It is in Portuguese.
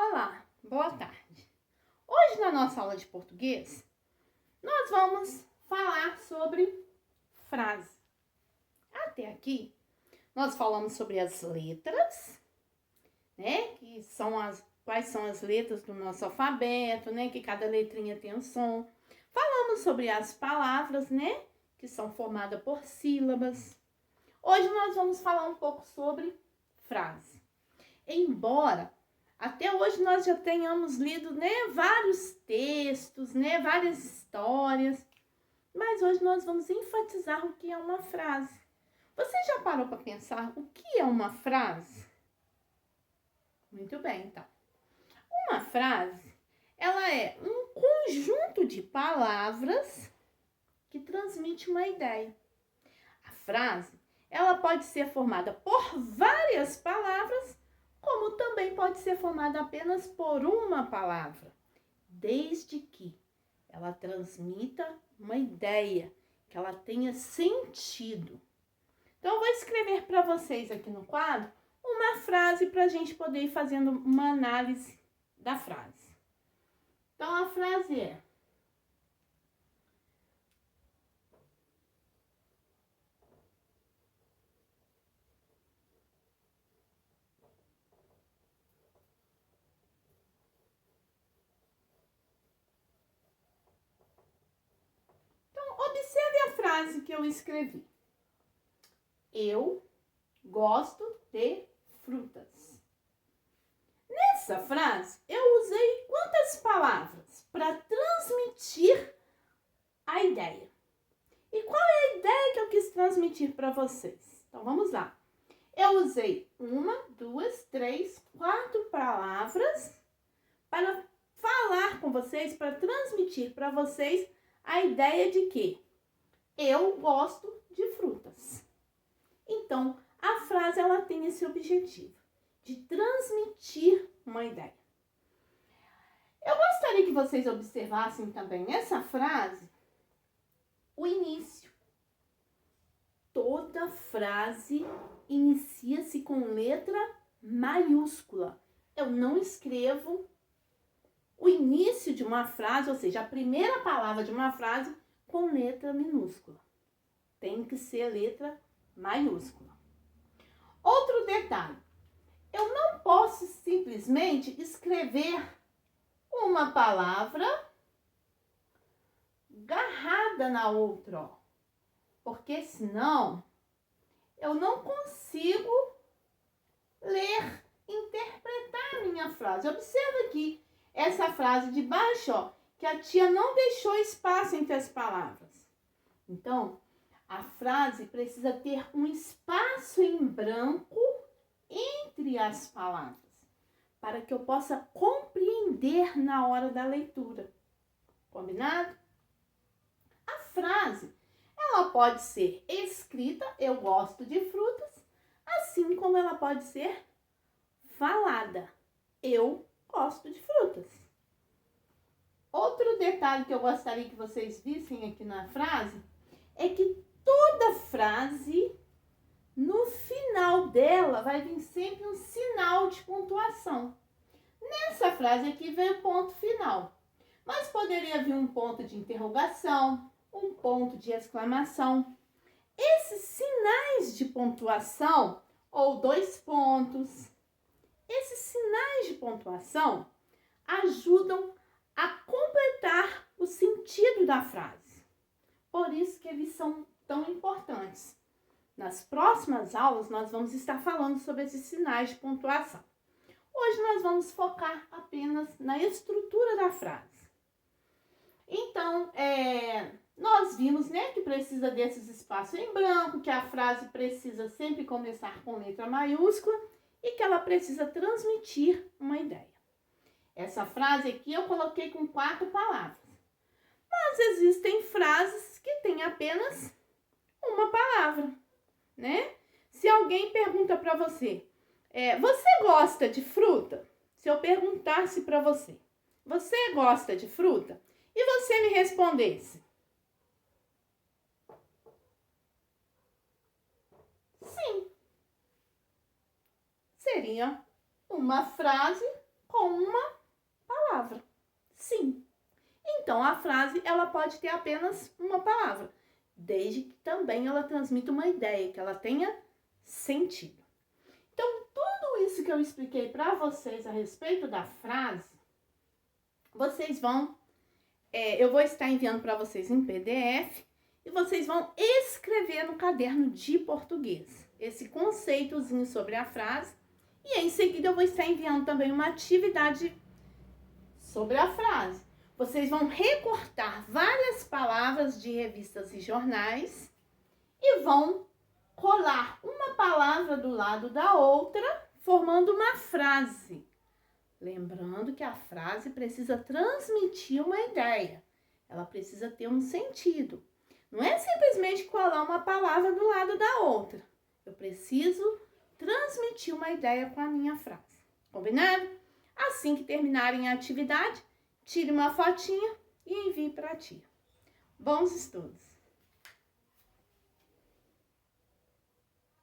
Olá, boa tarde. Hoje na nossa aula de português, nós vamos falar sobre frase. Até aqui, nós falamos sobre as letras, né? Quais são as letras do nosso alfabeto, né? Que cada letrinha tem um som. Falamos sobre as palavras, né? Que são formadas por sílabas. Hoje nós vamos falar um pouco sobre frase. Embora até hoje nós já tenhamos lido, né, vários textos, né, várias histórias, mas hoje nós vamos enfatizar o que é uma frase. Você já parou para pensar o que é uma frase? Muito bem, então. Uma frase, ela é um conjunto de palavras que transmite uma ideia. A frase, ela pode ser formada por várias palavras, como também pode ser formada apenas por uma palavra, desde que ela transmita uma ideia, que ela tenha sentido. Então, eu vou escrever para vocês aqui no quadro uma frase para a gente poder ir fazendo uma análise da frase. Então, a frase é: observe a frase que eu escrevi. Eu gosto de frutas. Nessa frase, eu usei quantas palavras para transmitir a ideia? E qual é a ideia que eu quis transmitir para vocês? Então, vamos lá. Eu usei 1, 2, 3, 4 palavras para falar com vocês, para transmitir para vocês a ideia de que eu gosto de frutas. Então, a frase ela tem esse objetivo de transmitir uma ideia. Eu gostaria que vocês observassem também nessa frase o início. Toda frase inicia-se com letra maiúscula. Eu não escrevo o início de uma frase, ou seja, a primeira palavra de uma frase com letra minúscula. Tem que ser letra maiúscula. Outro detalhe, eu não posso simplesmente escrever uma palavra garrada na outra, ó, porque senão eu não consigo ler, interpretar a minha frase. Observa aqui essa frase de baixo, ó, que a tia não deixou espaço entre as palavras. Então, a frase precisa ter um espaço em branco entre as palavras, para que eu possa compreender na hora da leitura. Combinado? A frase, ela pode ser escrita, eu gosto de frutas, assim como ela pode ser falada, eu gosto de frutas. Outro detalhe que eu gostaria que vocês vissem aqui na frase é que toda frase, no final dela, vai vir sempre um sinal de pontuação. Nessa frase aqui veio o ponto final, mas poderia vir um ponto de interrogação, um ponto de exclamação. Esses sinais de pontuação, ou 2 pontos, esses sinais de pontuação ajudam a completar o sentido da frase. Por isso que eles são tão importantes. Nas próximas aulas, nós vamos estar falando sobre esses sinais de pontuação. Hoje nós vamos focar apenas na estrutura da frase. Então, nós vimos, né, que precisa desses espaços em branco, que a frase precisa sempre começar com letra maiúscula e que ela precisa transmitir uma ideia. Essa frase aqui eu coloquei com 4 palavras. Mas existem frases que têm apenas uma palavra, né? Se alguém pergunta para você, você gosta de fruta? Se eu perguntasse para você, você gosta de fruta? E você me respondesse, sim. Seria uma frase com uma palavra. Sim. Então, a frase, ela pode ter apenas uma palavra, desde que também ela transmita uma ideia, que ela tenha sentido. Então, tudo isso que eu expliquei para vocês a respeito da frase, vocês vão, eu vou estar enviando para vocês em PDF e vocês vão escrever no caderno de português esse conceitozinho sobre a frase e em seguida eu vou estar enviando também uma atividade sobre a frase. Vocês vão recortar várias palavras de revistas e jornais e vão colar uma palavra do lado da outra, formando uma frase. Lembrando que a frase precisa transmitir uma ideia. Ela precisa ter um sentido. Não é simplesmente colar uma palavra do lado da outra. Eu preciso transmitir uma ideia com a minha frase. Combinado? Assim que terminarem a atividade, tire uma fotinha e envie para a tia. Bons estudos!